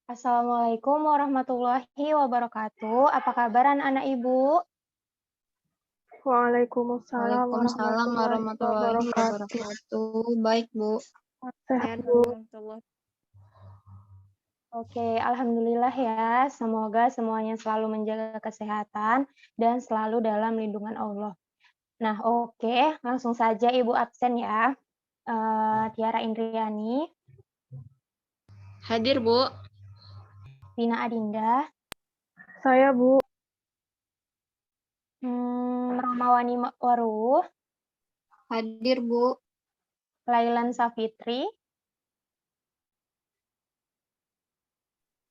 Assalamualaikum warahmatullahi wabarakatuh. Apa kabar anak-anak Ibu? Waalaikumsalam Waalaikumsalam warahmatullahi warahmatullahi wabarakatuh. wabarakatuh. Baik, Bu. Sehat, Bu. Oke, alhamdulillah ya. Semoga semuanya selalu menjaga kesehatan dan selalu dalam lindungan Allah. Nah, oke, langsung saja Ibu absen ya. Tiara Indriani, Hadir, Bu. Vina Adinda, Saya, Bu. Rahmawani Waruh, Hadir, Bu. Lailan Safitri,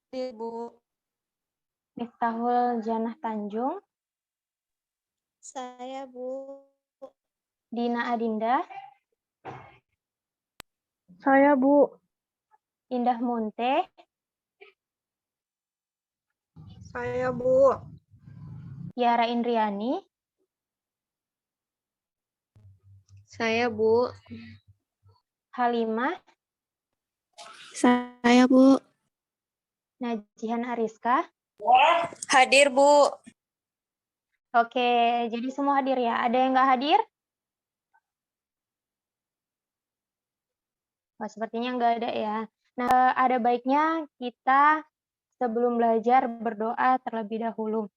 Hadir, Bu. Miftahul Janah Tanjung, Saya, Bu. Dina Adinda, Saya, Bu. Indah Munte, Saya, Bu. Tiara Indriani, Saya, Bu. Halimah, Saya, Bu. Najihan Ariska. Hadir, Bu. Oke, jadi semua hadir ya. Ada yang nggak hadir? Oh, sepertinya nggak ada ya. Nah, ada baiknya kita sebelum belajar berdoa terlebih dahulu.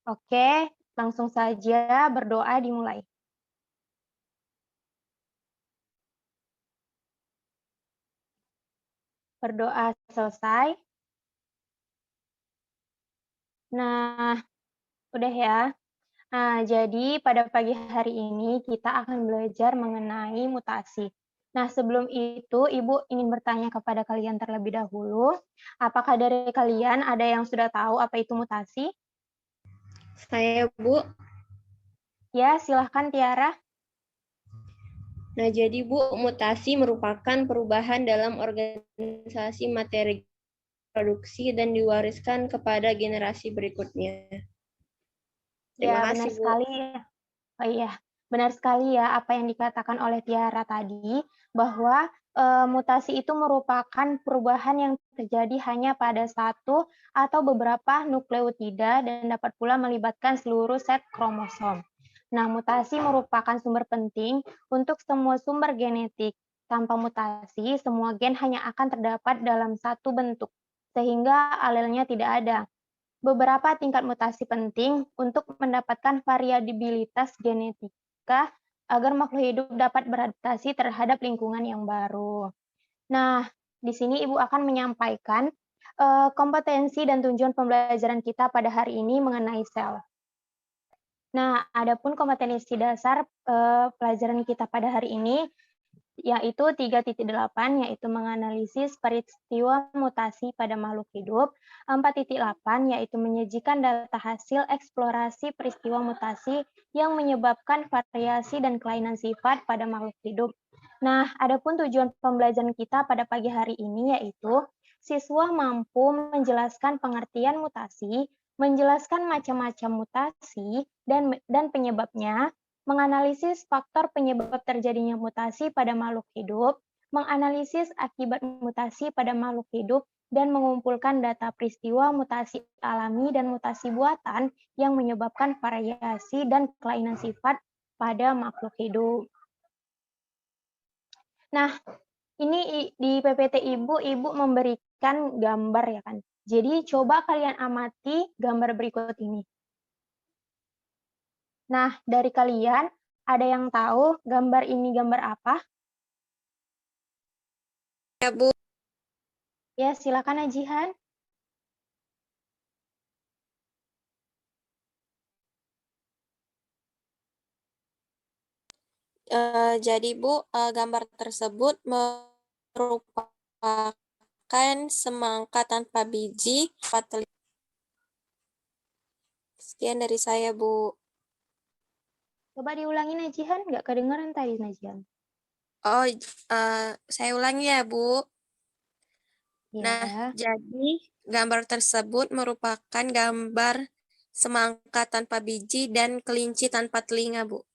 Oke, langsung saja berdoa dimulai. Berdoa selesai. Nah, udah ya. Nah, jadi pada pagi hari ini kita akan belajar mengenai mutasi. Nah, sebelum itu Ibu ingin bertanya kepada kalian terlebih dahulu, apakah dari kalian ada yang sudah tahu apa itu mutasi? Saya, Bu. Ya, silahkan Tiara. Nah, jadi, Bu, mutasi merupakan perubahan dalam organisasi materi produksi dan diwariskan kepada generasi berikutnya. Terima Ya, benar kasih, Bu. sekali. Oh iya, benar sekali ya apa yang dikatakan oleh Tiara tadi, bahwa mutasi itu merupakan perubahan yang terjadi hanya pada satu atau beberapa nukleotida dan dapat pula melibatkan seluruh set kromosom. Nah, mutasi merupakan sumber penting untuk semua sumber genetik. Tanpa mutasi, semua gen hanya akan terdapat dalam satu bentuk, sehingga alelnya tidak ada. Beberapa tingkat mutasi penting untuk mendapatkan variabilitas genetika agar makhluk hidup dapat beradaptasi terhadap lingkungan yang baru. Nah, di sini Ibu akan menyampaikan kompetensi dan tujuan pembelajaran kita pada hari ini mengenai sel. Nah, adapun kompetensi dasar pelajaran kita pada hari ini yaitu 3.8, yaitu menganalisis peristiwa mutasi pada makhluk hidup. 4.8, yaitu menyajikan data hasil eksplorasi peristiwa mutasi yang menyebabkan variasi dan kelainan sifat pada makhluk hidup. Nah, adapun tujuan pembelajaran kita pada pagi hari ini yaitu siswa mampu menjelaskan pengertian mutasi, menjelaskan macam-macam mutasi dan penyebabnya, menganalisis faktor penyebab terjadinya mutasi pada makhluk hidup, menganalisis akibat mutasi pada makhluk hidup, dan mengumpulkan data peristiwa mutasi alami dan mutasi buatan yang menyebabkan variasi dan kelainan sifat pada makhluk hidup. Nah, ini di PPT Ibu memberikan gambar ya kan. Jadi coba kalian amati gambar berikut ini. Nah, dari kalian ada yang tahu gambar ini gambar apa? Ya, Bu. Ya, silakan Ajihan. Jadi, Bu, gambar tersebut merupakan semangka tanpa biji. Sekian dari saya, Bu. Coba diulangin Ajihan, nggak kedengeran tadi Najihan. Oh, saya ulangi ya, Bu. Ya. Nah, jadi gambar tersebut merupakan gambar semangka tanpa biji dan kelinci tanpa telinga, Bu.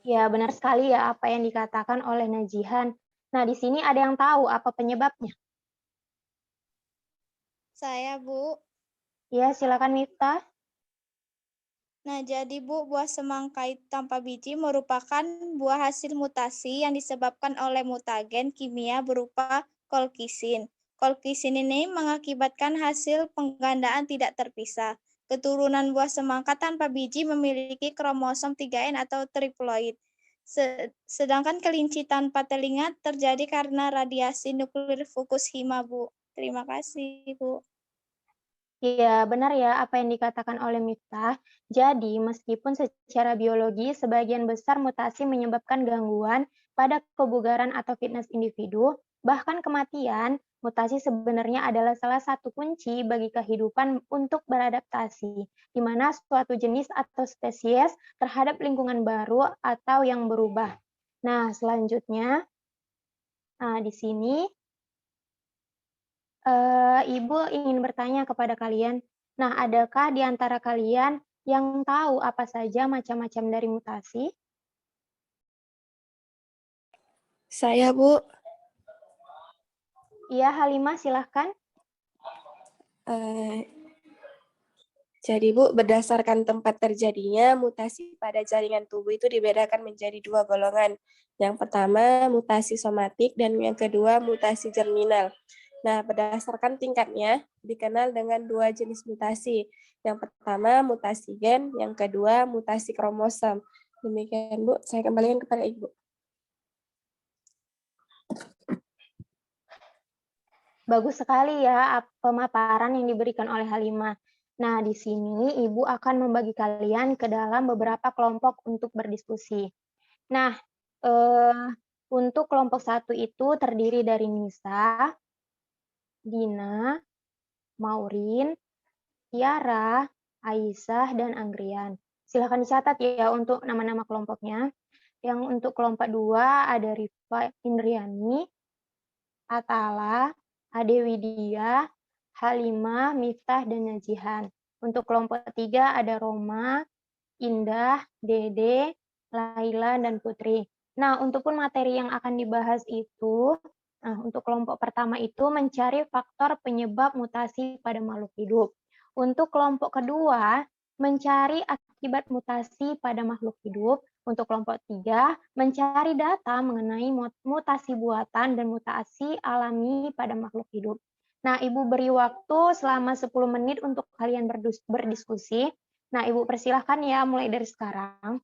Ya, benar sekali ya apa yang dikatakan oleh Najihan. Nah, di sini ada yang tahu apa penyebabnya? Saya, Bu. Ya, silakan Miftah. Nah, jadi Bu, buah semangka tanpa biji merupakan buah hasil mutasi yang disebabkan oleh mutagen kimia berupa kolkisin. Kolkisin ini mengakibatkan hasil penggandaan tidak terpisah. Keturunan buah semangka tanpa biji memiliki kromosom 3N atau triploid. Sedangkan kelinci tanpa telinga terjadi karena radiasi nuklir Fukushima, Bu. Terima kasih, Bu. Iya, benar ya apa yang dikatakan oleh Miftah. Jadi, meskipun secara biologi sebagian besar mutasi menyebabkan gangguan pada kebugaran atau fitness individu, bahkan kematian, mutasi sebenarnya adalah salah satu kunci bagi kehidupan untuk beradaptasi, di mana suatu jenis atau spesies terhadap lingkungan baru atau yang berubah. Nah, selanjutnya, di sini Ibu ingin bertanya kepada kalian, nah adakah di antara kalian yang tahu apa saja macam-macam dari mutasi? Saya, Bu. Iya, Halimah silahkan. Eh, Jadi Bu, berdasarkan tempat terjadinya mutasi pada jaringan tubuh itu dibedakan menjadi 2 golongan. Yang pertama mutasi somatik dan yang kedua mutasi germinal. Nah, berdasarkan tingkatnya dikenal dengan 2 jenis mutasi. Yang pertama mutasi gen, yang kedua mutasi kromosom. Demikian Bu, saya kembalikan kepada Ibu. Bagus sekali ya pemaparan yang diberikan oleh Halimah. Nah, di sini Ibu akan membagi kalian ke dalam beberapa kelompok untuk berdiskusi. Nah, untuk kelompok 1 itu terdiri dari Nisa, Dina, Maurin, Tiara, Aisyah, dan Anggrian. Silahkan dicatat ya untuk nama-nama kelompoknya. Yang untuk kelompok 2 ada Rifa Indriani, Atala, Ade Widya, Halimah, Miftah, dan Najihan. Untuk kelompok 3 ada Roma, Indah, Dede, Laila, dan Putri. Nah, untuk materi yang akan dibahas itu, untuk kelompok pertama itu mencari faktor penyebab mutasi pada makhluk hidup. Untuk kelompok kedua, mencari akibat mutasi pada makhluk hidup. Untuk kelompok 3, mencari data mengenai mutasi buatan dan mutasi alami pada makhluk hidup. Nah, Ibu beri waktu selama 10 menit untuk kalian berdiskusi. Nah, Ibu persilahkan ya mulai dari sekarang.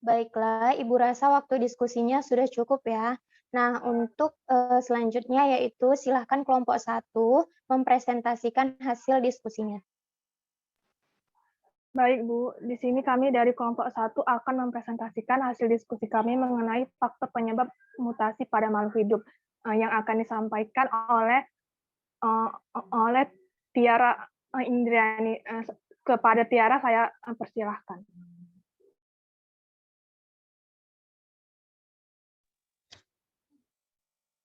Baiklah, Ibu rasa waktu diskusinya sudah cukup ya. Nah, untuk selanjutnya yaitu silahkan kelompok 1 mempresentasikan hasil diskusinya. Baik, Bu. Di sini kami dari kelompok 1 akan mempresentasikan hasil diskusi kami mengenai faktor penyebab mutasi pada makhluk hidup yang akan disampaikan oleh Tiara Indriani. Kepada Tiara saya persilahkan.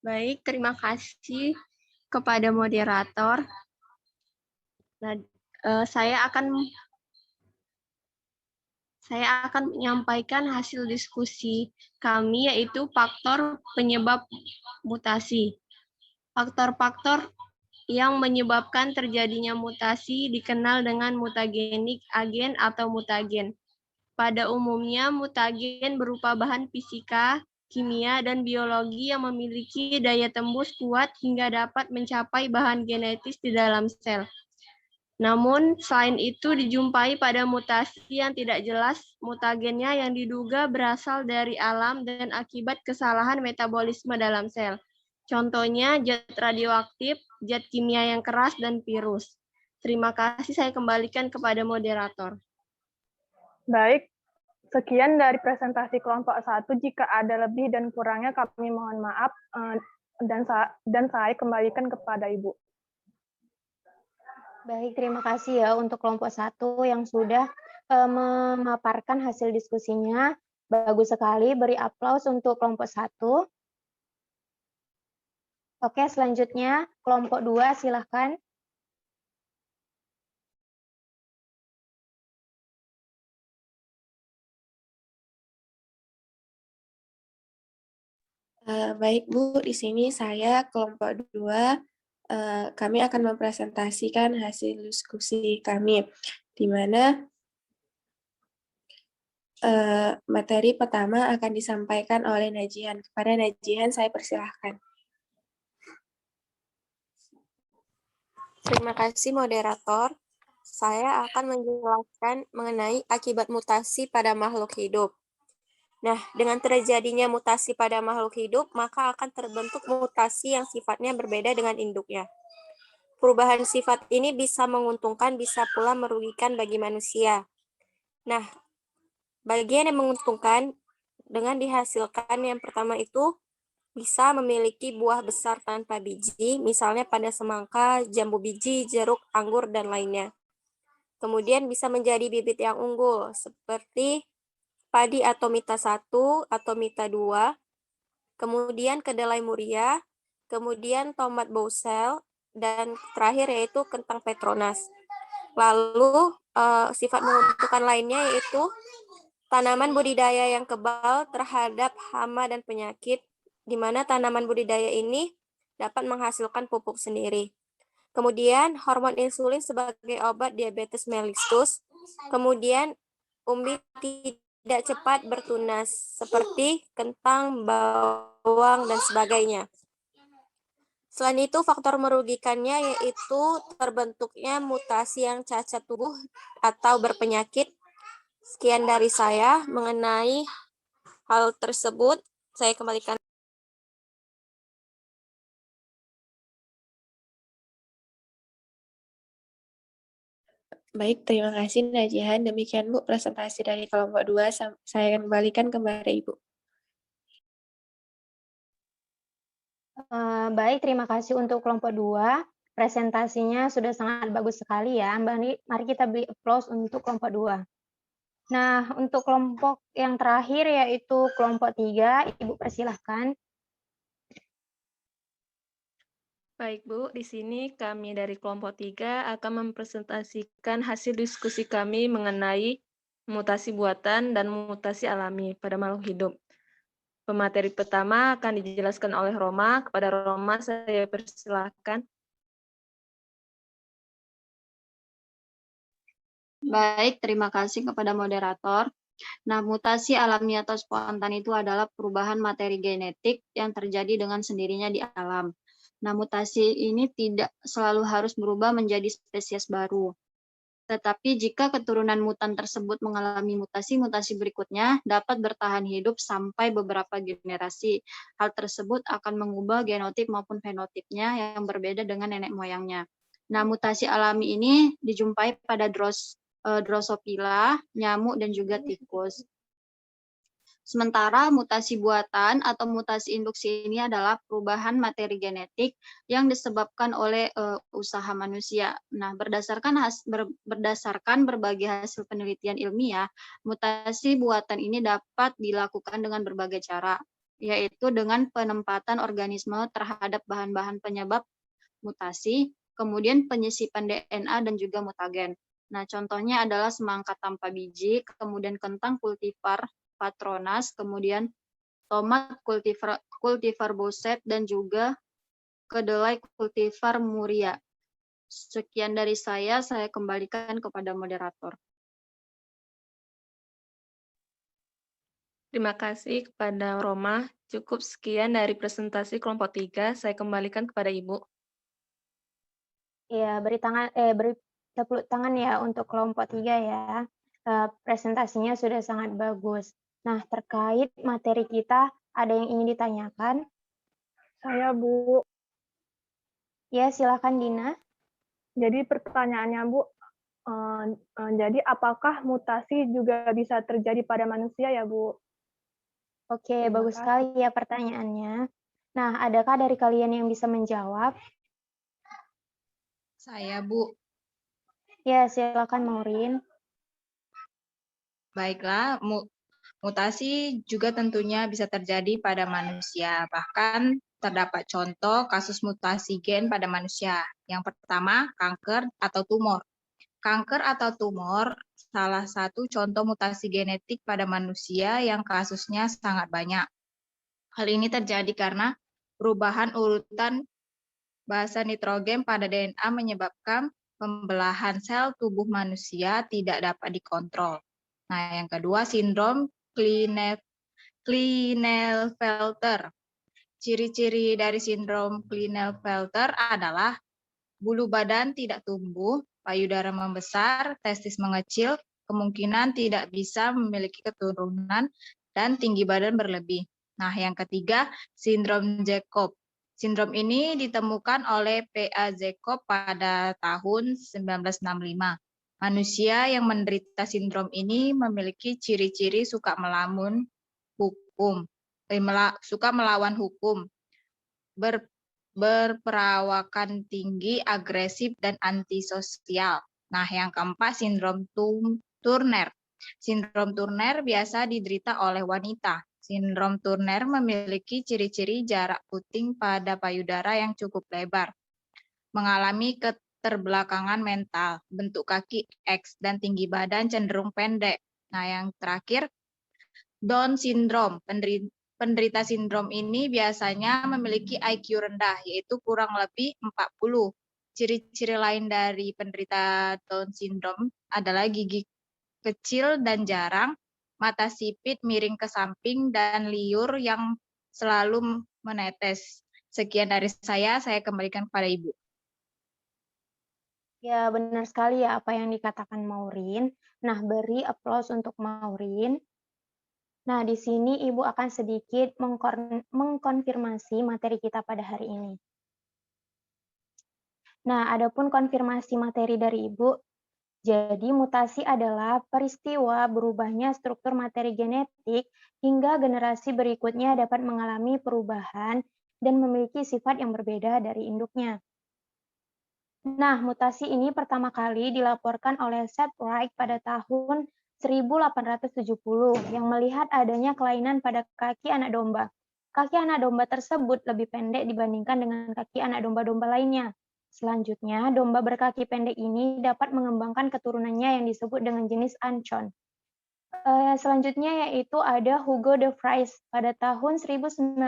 Baik, terima kasih kepada moderator. Nah, saya akan menyampaikan hasil diskusi kami, yaitu faktor penyebab mutasi. Faktor-faktor yang menyebabkan terjadinya mutasi dikenal dengan mutagenik agen atau mutagen. Pada umumnya, mutagen berupa bahan fisika, kimia, dan biologi yang memiliki daya tembus kuat hingga dapat mencapai bahan genetis di dalam sel. Namun, selain itu dijumpai pada mutasi yang tidak jelas mutagennya yang diduga berasal dari alam dan akibat kesalahan metabolisme dalam sel. Contohnya zat radioaktif, zat kimia yang keras, dan virus. Terima kasih, saya kembalikan kepada moderator. Baik, sekian dari presentasi kelompok 1. Jika ada lebih dan kurangnya kami mohon maaf dan saya kembalikan kepada Ibu. Baik, terima kasih ya untuk kelompok 1 yang sudah memaparkan hasil diskusinya. Bagus sekali, beri aplaus untuk kelompok 1. Oke, selanjutnya kelompok 2 silahkan. Baik Bu, di sini saya kelompok 2, kami akan mempresentasikan hasil diskusi kami, di mana materi pertama akan disampaikan oleh Najihan. Kepada Najihan saya persilahkan. Terima kasih moderator. Saya akan menjelaskan mengenai akibat mutasi pada makhluk hidup. Nah, dengan terjadinya mutasi pada makhluk hidup, maka akan terbentuk mutasi yang sifatnya berbeda dengan induknya. Perubahan sifat ini bisa menguntungkan, bisa pula merugikan bagi manusia. Nah, bagian yang menguntungkan dengan dihasilkan yang pertama itu bisa memiliki buah besar tanpa biji, misalnya pada semangka, jambu biji, jeruk, anggur, dan lainnya. Kemudian bisa menjadi bibit yang unggul, seperti padi atau mita 1 atau mita 2, kemudian kedelai muria, kemudian tomat bosel, dan terakhir yaitu kentang petronas. Lalu sifat menguntungkan lainnya yaitu tanaman budidaya yang kebal terhadap hama dan penyakit, di mana tanaman budidaya ini dapat menghasilkan pupuk sendiri. Kemudian hormon insulin sebagai obat diabetes mellitus. Kemudian umbi tidak cepat bertunas seperti kentang, bawang, dan sebagainya. Selain itu, faktor merugikannya yaitu terbentuknya mutasi yang cacat tubuh atau berpenyakit. Sekian dari saya mengenai hal tersebut. Saya kembalikan. Baik, terima kasih Najihan. Demikian Bu presentasi dari kelompok 2. Saya akan kembalikan kepada Ibu. Baik, terima kasih untuk kelompok 2. Presentasinya sudah sangat bagus sekali ya. Mari kita beri applause untuk kelompok 2. Nah, untuk kelompok yang terakhir yaitu kelompok 3, Ibu persilahkan. Baik Bu, di sini kami dari kelompok 3 akan mempresentasikan hasil diskusi kami mengenai mutasi buatan dan mutasi alami pada makhluk hidup. Pemateri pertama akan dijelaskan oleh Roma. Kepada Roma saya persilahkan. Baik, terima kasih kepada moderator. Nah, mutasi alami atau spontan itu adalah perubahan materi genetik yang terjadi dengan sendirinya di alam. Nah, mutasi ini tidak selalu harus berubah menjadi spesies baru. Tetapi jika keturunan mutan tersebut mengalami mutasi-mutasi berikutnya, dapat bertahan hidup sampai beberapa generasi. Hal tersebut akan mengubah genotip maupun fenotipnya yang berbeda dengan nenek moyangnya. Nah, mutasi alami ini dijumpai pada Drosophila, nyamuk, dan juga tikus. Sementara mutasi buatan atau mutasi induksi ini adalah perubahan materi genetik yang disebabkan oleh usaha manusia. Nah, berdasarkan berbagai hasil penelitian ilmiah, mutasi buatan ini dapat dilakukan dengan berbagai cara, yaitu dengan penempatan organisme terhadap bahan-bahan penyebab mutasi, kemudian penyisipan DNA dan juga mutagen. Nah, contohnya adalah semangka tanpa biji, kemudian kentang kultivar Patronas, kemudian tomat kultivar Boset, dan juga kedelai kultivar Muria. Sekian dari saya kembalikan kepada moderator. Terima kasih kepada Roma. Cukup sekian dari presentasi kelompok 3. Saya kembalikan kepada Ibu. Ya, beri tepuk tangan ya untuk kelompok 3 ya. Presentasinya sudah sangat bagus. Nah, terkait materi kita, ada yang ingin ditanyakan? Saya Bu. Ya, silakan Dina. Jadi pertanyaannya Bu, jadi apakah mutasi juga bisa terjadi pada manusia ya Bu? Oke, Terima bagus kasih. sekali ya pertanyaannya. Nah, adakah dari kalian yang bisa menjawab? Saya, Bu. Ya, silakan Maureen. Baiklah, mutasi juga tentunya bisa terjadi pada manusia. Bahkan terdapat contoh kasus mutasi gen pada manusia. Yang pertama, kanker atau tumor. Kanker atau tumor salah satu contoh mutasi genetik pada manusia yang kasusnya sangat banyak. Hal ini terjadi karena perubahan urutan basa nitrogen pada DNA menyebabkan pembelahan sel tubuh manusia tidak dapat dikontrol. Nah, yang kedua, sindrom Klinefelter. Ciri-ciri dari sindrom Klinefelter adalah bulu badan tidak tumbuh, payudara membesar, testis mengecil, kemungkinan tidak bisa memiliki keturunan, dan tinggi badan berlebih. Nah, yang ketiga, sindrom Jacob. Sindrom ini ditemukan oleh P.A. Jacob pada tahun 1965. Manusia yang menderita sindrom ini memiliki ciri-ciri suka melawan hukum, berperawakan tinggi, agresif, dan antisosial. Nah, yang keempat, sindrom Turner. Sindrom Turner biasa diderita oleh wanita. Sindrom Turner memiliki ciri-ciri jarak puting pada payudara yang cukup lebar, mengalami keterbelakangan mental, bentuk kaki X, dan tinggi badan cenderung pendek. Nah, yang terakhir, Down syndrome. Penderita sindrom ini biasanya memiliki IQ rendah, yaitu kurang lebih 40. Ciri-ciri lain dari penderita Down syndrome adalah gigi kecil dan jarang, mata sipit miring ke samping, dan liur yang selalu menetes. Sekian dari saya kembalikan kepada Ibu. Ya, benar sekali ya apa yang dikatakan Maureen. Nah, beri aplaus untuk Maureen. Nah, di sini Ibu akan sedikit mengkonfirmasi materi kita pada hari ini. Nah, adapun konfirmasi materi dari Ibu, jadi mutasi adalah peristiwa berubahnya struktur materi genetik hingga generasi berikutnya dapat mengalami perubahan dan memiliki sifat yang berbeda dari induknya. Nah, mutasi ini pertama kali dilaporkan oleh Seth Wright pada tahun 1870 yang melihat adanya kelainan pada kaki anak domba. Kaki anak domba tersebut lebih pendek dibandingkan dengan kaki anak domba-domba lainnya. Selanjutnya, domba berkaki pendek ini dapat mengembangkan keturunannya yang disebut dengan jenis Anchon. Selanjutnya yaitu ada Hugo de Vries pada tahun 1901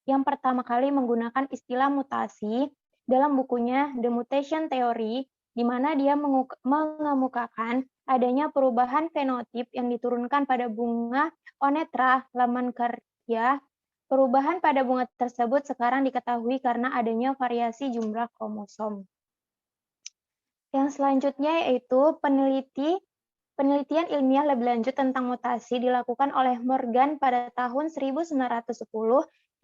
yang pertama kali menggunakan istilah mutasi dalam bukunya The Mutation Theory, di mana dia mengemukakan adanya perubahan fenotip yang diturunkan pada bunga Onetra lamancardia. Perubahan pada bunga tersebut sekarang diketahui karena adanya variasi jumlah kromosom. Yang selanjutnya yaitu penelitian ilmiah lebih lanjut tentang mutasi dilakukan oleh Morgan pada tahun 1910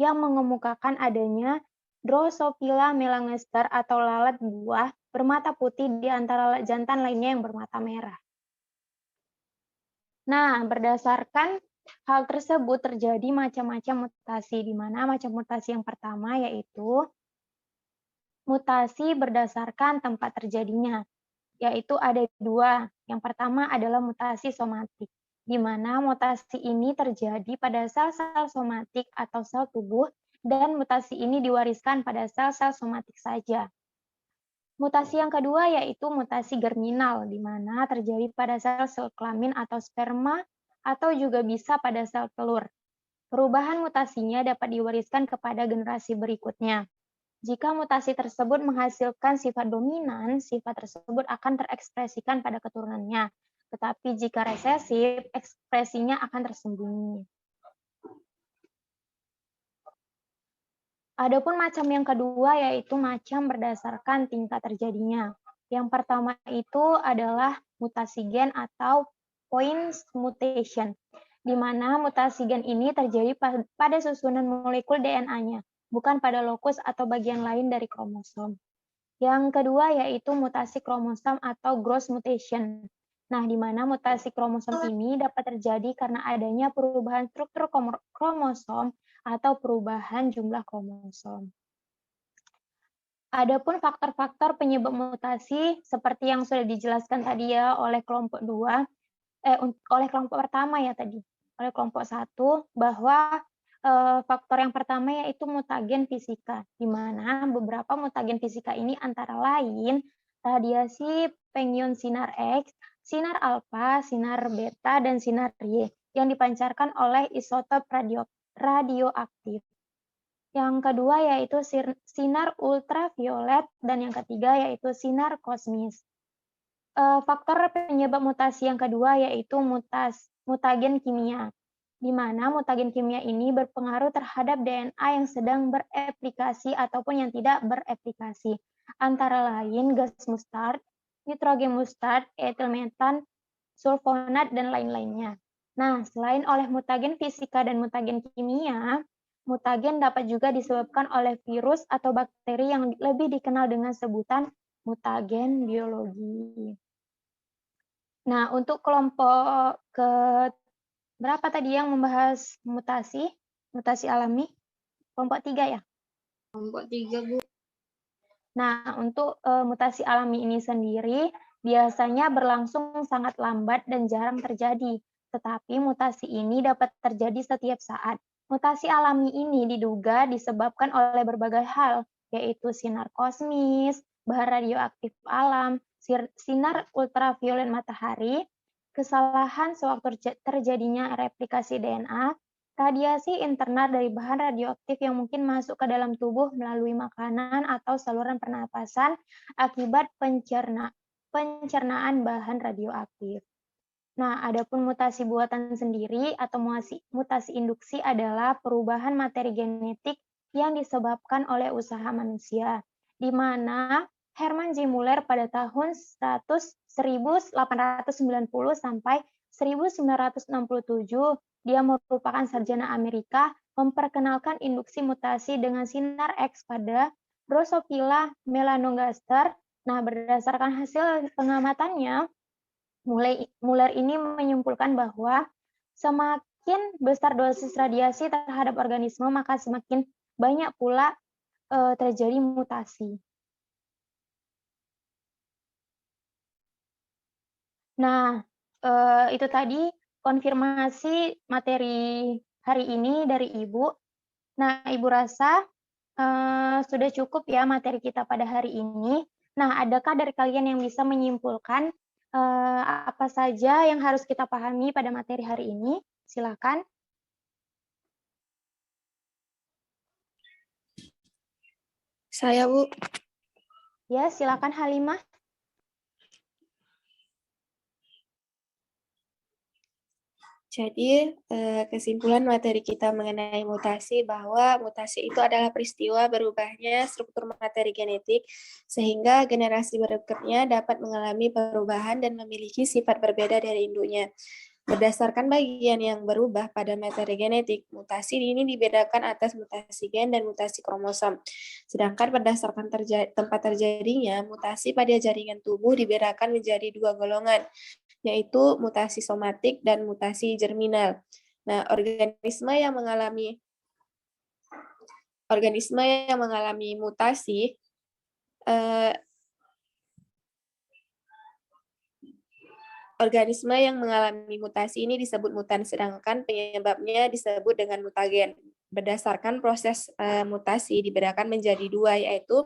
yang mengemukakan adanya Drosophila melanogaster atau lalat buah bermata putih di antara lalat jantan lainnya yang bermata merah. Nah, berdasarkan hal tersebut terjadi macam-macam mutasi, di mana macam mutasi yang pertama yaitu mutasi berdasarkan tempat terjadinya, yaitu ada dua. Yang pertama adalah mutasi somatik, di mana mutasi ini terjadi pada sel-sel somatik atau sel tubuh, dan mutasi ini diwariskan pada sel-sel somatik saja. Mutasi yang kedua yaitu mutasi germinal, di mana terjadi pada sel-sel kelamin atau sperma, atau juga bisa pada sel telur. Perubahan mutasinya dapat diwariskan kepada generasi berikutnya. Jika mutasi tersebut menghasilkan sifat dominan, sifat tersebut akan terekspresikan pada keturunannya. Tetapi jika resesif, ekspresinya akan tersembunyi. Adapun macam yang kedua yaitu macam berdasarkan tingkat terjadinya. Yang pertama itu adalah mutasi gen atau points mutation, di mana mutasi gen ini terjadi pada susunan molekul DNA-nya, bukan pada lokus atau bagian lain dari kromosom. Yang kedua yaitu mutasi kromosom atau gross mutation. Nah, di mana mutasi kromosom ini dapat terjadi karena adanya perubahan struktur kromosom atau perubahan jumlah kromosom. Adapun faktor-faktor penyebab mutasi seperti yang sudah dijelaskan tadi ya oleh kelompok oleh kelompok pertama ya tadi, oleh kelompok 1, bahwa faktor yang pertama yaitu mutagen fisika, di mana beberapa mutagen fisika ini antara lain radiasi pengion sinar X, sinar alfa, sinar beta, dan sinar Y yang dipancarkan oleh isotop radioaktif. Yang kedua yaitu sinar ultraviolet, dan yang ketiga yaitu sinar kosmis. Faktor penyebab mutasi yang kedua yaitu mutagen kimia, di mana mutagen kimia ini berpengaruh terhadap DNA yang sedang bereplikasi ataupun yang tidak bereplikasi, antara lain gas mustard, nitrogen mustard, etil metan, sulfonat, dan lain-lainnya. Nah, selain oleh mutagen fisika dan mutagen kimia, mutagen dapat juga disebabkan oleh virus atau bakteri yang lebih dikenal dengan sebutan mutagen biologi. Nah, untuk kelompok ke berapa tadi yang membahas mutasi alami? Kelompok 3 ya? Kelompok 3, Bu. Nah, untuk mutasi alami ini sendiri biasanya berlangsung sangat lambat dan jarang terjadi, tetapi mutasi ini dapat terjadi setiap saat. Mutasi alami ini diduga disebabkan oleh berbagai hal, yaitu sinar kosmis, bahan radioaktif alam, sinar ultraviolet matahari, kesalahan sewaktu terjadinya replikasi DNA, radiasi internal dari bahan radioaktif yang mungkin masuk ke dalam tubuh melalui makanan atau saluran pernapasan akibat pencernaan bahan radioaktif. Nah, adapun mutasi buatan sendiri atau mutasi induksi adalah perubahan materi genetik yang disebabkan oleh usaha manusia, di mana Hermann G. Muller pada tahun 1890 sampai 1967, dia merupakan sarjana Amerika, memperkenalkan induksi mutasi dengan sinar X pada Drosophila melanogaster. Nah, berdasarkan hasil pengamatannya, Muller ini menyimpulkan bahwa semakin besar dosis radiasi terhadap organisme, maka semakin banyak pula terjadi mutasi. Nah, itu tadi konfirmasi materi hari ini dari Ibu. Nah, Ibu rasa sudah cukup ya materi kita pada hari ini. Nah, adakah dari kalian yang bisa menyimpulkan apa saja yang harus kita pahami pada materi hari ini? Silakan. Saya, Bu. Ya, silakan Halimah. Jadi, kesimpulan materi kita mengenai mutasi bahwa mutasi itu adalah peristiwa berubahnya struktur materi genetik sehingga generasi berikutnya dapat mengalami perubahan dan memiliki sifat berbeda dari induknya. Berdasarkan bagian yang berubah pada materi genetik, mutasi ini dibedakan atas mutasi gen dan mutasi kromosom. Sedangkan berdasarkan tempat terjadinya, mutasi pada jaringan tubuh dibedakan menjadi 2 golongan, yaitu mutasi somatik dan mutasi germinal. Nah, organisme yang mengalami mutasi ini disebut mutan, sedangkan penyebabnya disebut dengan mutagen. Berdasarkan proses mutasi dibedakan menjadi 2, yaitu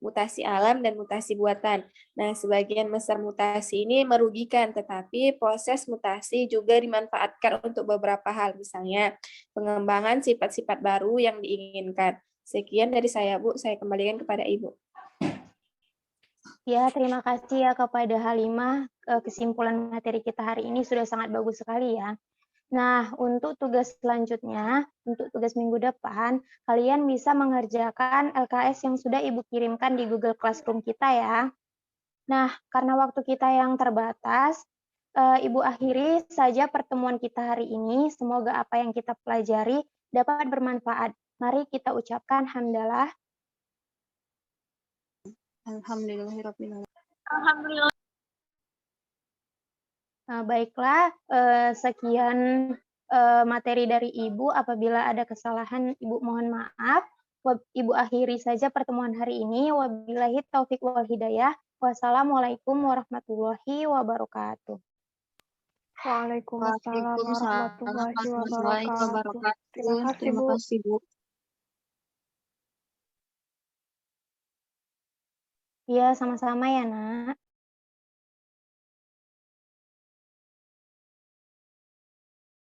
mutasi alam dan mutasi buatan. Nah, sebagian besar mutasi ini merugikan, tetapi proses mutasi juga dimanfaatkan untuk beberapa hal, misalnya pengembangan sifat-sifat baru yang diinginkan. Sekian dari saya, Bu. Saya kembalikan kepada Ibu. Ya, terima kasih ya kepada Halimah. Kesimpulan materi kita hari ini sudah sangat bagus sekali ya. Nah, untuk tugas selanjutnya, untuk tugas minggu depan, kalian bisa mengerjakan LKS yang sudah Ibu kirimkan di Google Classroom kita ya. Nah, karena waktu kita yang terbatas, Ibu akhiri saja pertemuan kita hari ini. Semoga apa yang kita pelajari dapat bermanfaat. Mari kita ucapkan hamdalah. Alhamdulillahirrahmanirrahim. Alhamdulillah. Nah, baiklah, sekian materi dari Ibu. Apabila ada kesalahan, Ibu mohon maaf. Ibu akhiri saja pertemuan hari ini. Wabillahi taufik wal hidayah. Wassalamualaikum warahmatullahi wabarakatuh. Waalaikumsalam warahmatullahi warahmatullahi wabarakatuh. Terima wabarakatuh. kasih, Terima Bu. kasih, Bu. Iya, sama-sama ya, Nak.